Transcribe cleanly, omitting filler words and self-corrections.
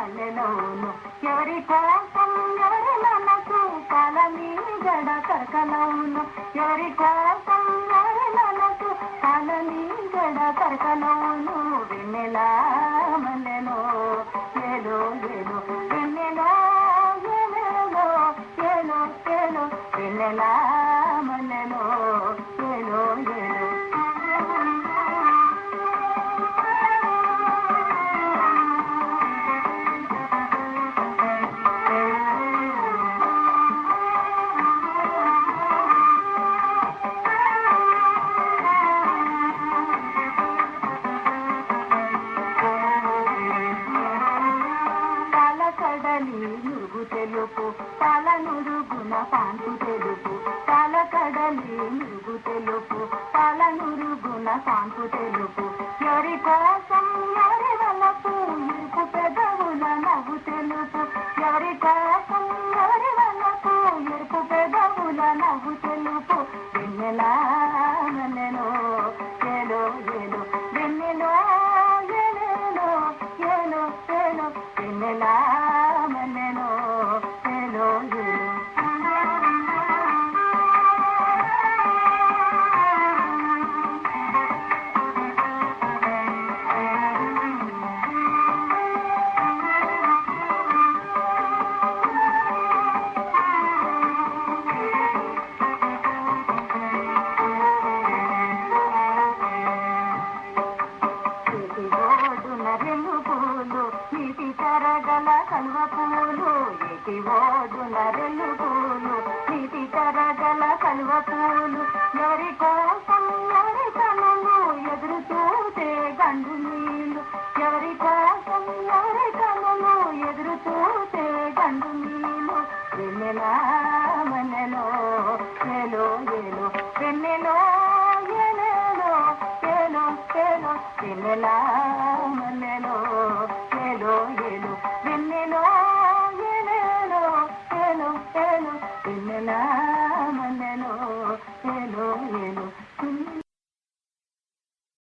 మల్లెలోను ఎవరి కోసం ఎవరి మనసు పాల మీగడ కరకలవును ఎవరి కోసం ఎవరి మనసు పాల మీగడ కరకలవును వెన్నెలా మల్లెలో ఏలో ఏలో వెన్నెలో ఏలో ఏలో ఏలో వెన్నెలా మల్లెలో ఏలో ఏలో నురుగు తెలుపు పాల నురుగున పాంపు తెలుపు పాల కడలి నురుగు తెలుపు పాల నురుగున పాంపు తెలుపు ఎవరి కోసం ఎవరి వలపు ఇరుపు పెదవుల నవ్వు తెలుపు ఎవరి కోసం ఎవరి వలపు ఇరుపు పెదవుల నవ్వు తెలుపు వెన్నెలా మల్లెలో ఏలో ఏలో వెన్నెలో ఏలేలో ఏలో ఏలో వెన్నెలా నీటి తరగల కలువ పూలు ఎటి ఓడున రెల్లు పూలు నీటి తరగల కలువ పూలు ఎవరి కోసం ఎవరి కనులు ఎదురు చూసే గండు నీళ్ళు ఎవరి కోసం ఎవరి కనులు ఎదురు చూసే గండు నీళ్ళు వెన్నెలా మల్లెలో ఏలో ఏలో వెన్నెలో ఏలేలో ఏలో ఏలో వెన్నెలా